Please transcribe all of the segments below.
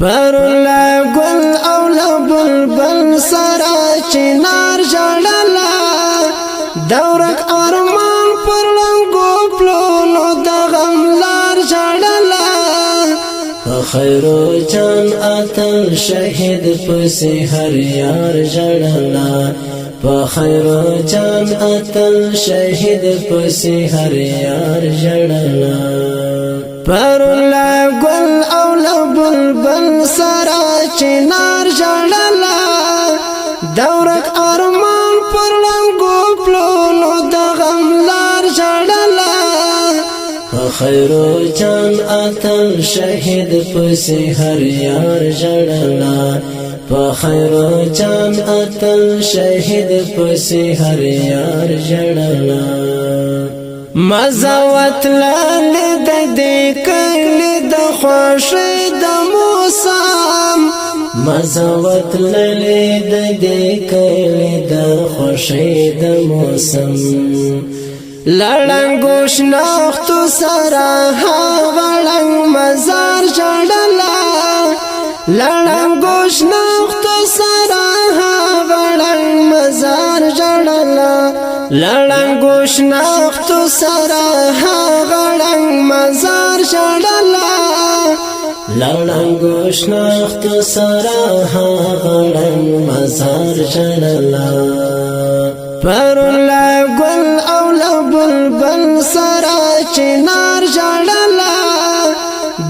پر لګل او لبلبل سره چنار جړلا دورک ارمان پر لنګو پلونو د غم لار جړلا خیرو جان اتل شهید پسې هر یار جړلا په خیرو جان اتل شهید پسې هر یار جړلا پر لګل او لبلبل سره چنار جړلا دورک ارمان پر لنګو پلونو د غم لار جړلا خیرو جان اتل شهید پسې هر یار جړلا په خیرو جان اتل شهید پسې هر یار جړلا مزوت لاله د دې کله د خوشې د موسم مزوت لاله د دې کله د خوشې د موسم لړنګوش نخت سره وړنګ مزار جړلا لړنګوش نخت سره وړنګ مزار جړلا لړنګوش نخت سره وړنګ مزار جړلا لړنګوش نخت سره وړنګ مزار جړلا پر لګل او لبلبل سره چنار جړلا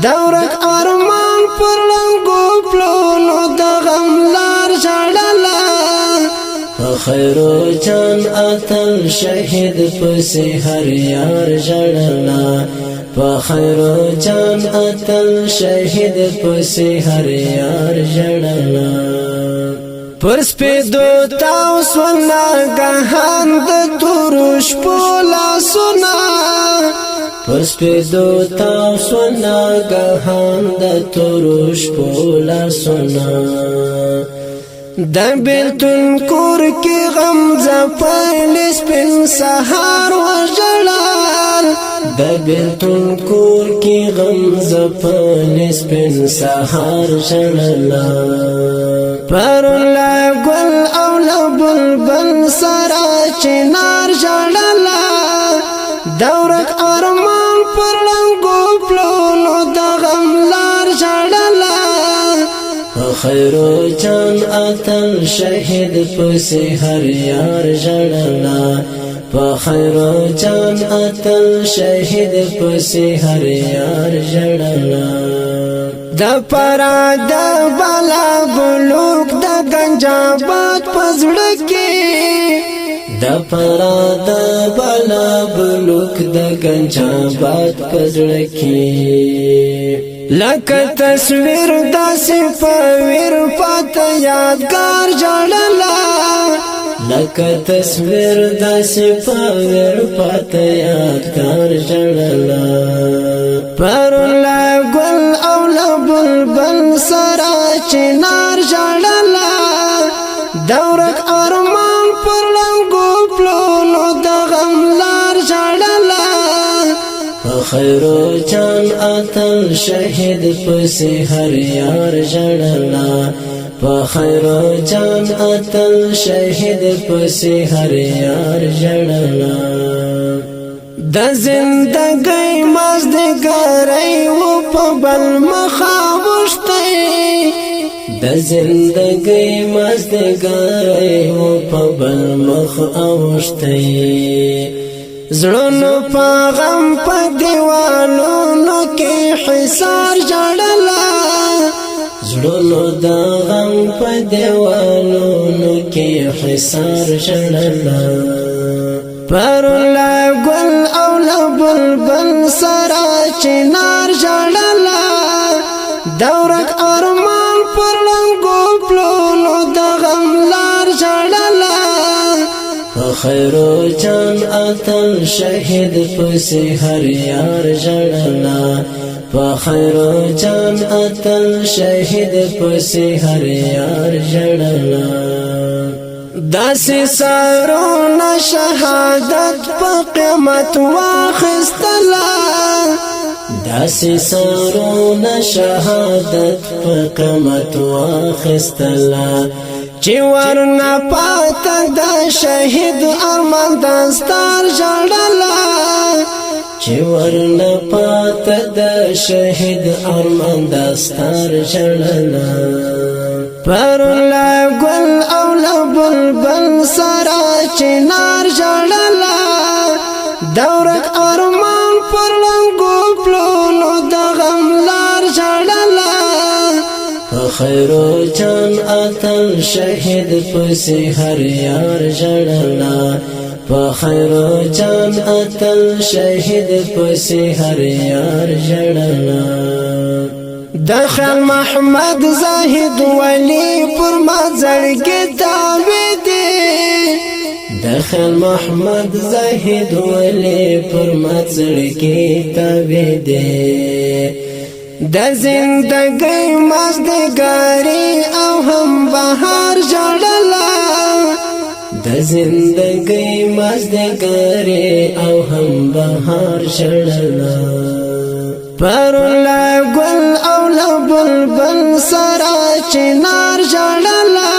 دورک ارمان پر لنګو پلونو د غم لار جړلا خیرو جان اتل شهید پسې هر یار جړلا په خیرو جان اتل شهید پسې هر یار جړلا پر سپیدو تاو سونا گهان د تورش پولا سونا پر سپیدو تاو سونا گهان د تورش پولا سونا د بیلتون کور کی غم زپایل سپین سهار وجلال د بیلتون کور کی غم زپایل سپین سهار جلال پر لګل او لبلبل سره چنار جړلا دورک ارمان پر لنګو پلونو د غم لار جړلا خیرو جان اتل شهید پسې هر یار جړلا په خیرو جان اتل شهید پسې هر یار جړلا د پرا د بالا بلوک د گنجابات پزړه کې د پرا د بالا بلوک د گنجابات پزړه کې لکه تصویر داسې پویر پات یادګار جړلا لکه تصویر داسې پویر پات یادګار جړلا پر لګل او لبلبل سره چنار جړلا دورک ارمان پر لنګو پلونو د غم لار جړلا خیرو جان اتل شهید پسې هر یار جړلا په خیرو جان اتل شهید پسې هر یار جړلا د زندګۍ مازدګرۍ و په بل مخاوشته د زندګۍ مازدګرۍ و په بل مخ اوشته زړونو په غم په دیوالونو کې حصار جړلا زړونو د غم په دیوالونو کې حصار جړلا پر لګل او لبلبل سره چنار جړلا دورک ارمان پر لنګو پلونو د غم لار جړلا خیرو جان اتل شهید پسې هر یار جړلا په خیرو جان اتل شهید پسې هر یار جړلا داسې سرونه شهادت په قیامت واخستلا داسې سرونه شهادت په قیمت واخیستله چې ورنه پاته د شهید ارمان دستار ژړله چې ورنه پاته د شهید ارمان دستار ژړله پر لا ګل او لا بلبل سره چنار ژړله دورک ارمان پر لنګو پلونو د غم لار ژړله په خیرو جان اتل شهید پسې هر یار ژړله په خیرو جان اتل شهید پسې هر یار ژړله دخل محمد زاهد ولی پر مزړګي تابع دی دخل محمد زاهد ولی پر مزړګي تابع دی د زندګۍ مزدګاری او هم بهار ژړله د زندګۍ مزدګاری او هم بهار ژړله پر لا ګل او لا بلبل سره چنار ژړله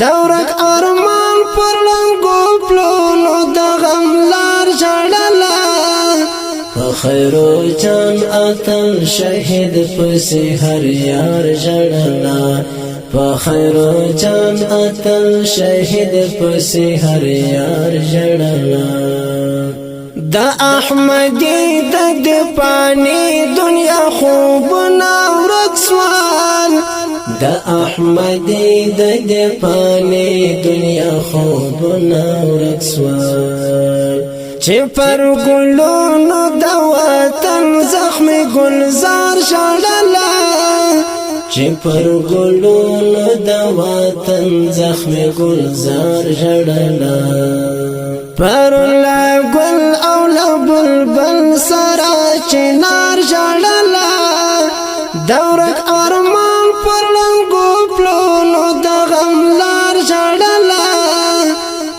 دورک ارمان پر لنګو پلونو د غم لار ژړله په خیرو جان اتل شهید پسې هر یار ژړله په خیرو جان اتل شهید پسې هر یار ژړله د احمدی د پانی دنیا خوبنا ورک سوال د احمدی د پانی دنیا خوبنا ورک سوال چې پر ګلونو د وطن زخمی گلزار ژړله چې پر ګلونو د وطن زخمی گلزار ژړله پر لا ګل او لا بلبل سره چنار ژړله دورک ارمان پر لنګو پلونو د غم لار ژړله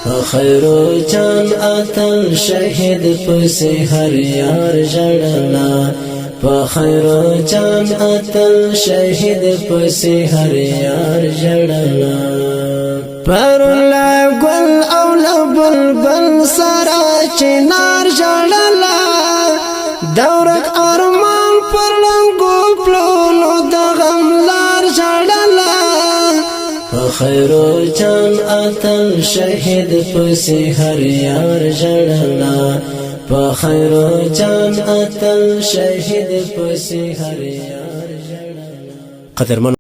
په خیرو جان اتل شهید پسې هر یار ژړله په خیرو جان اتل شهید پسې هر یار ژړله پر لا ګل او لا بلبل سره چنار ژړله دورک ارمان پر لنګو پلونو د غم لار ژړله په خیرو جان اتل شهید پسې هر یار ژړله په خیرو جان اتل شهید پسې هر یار ژړله قدرمن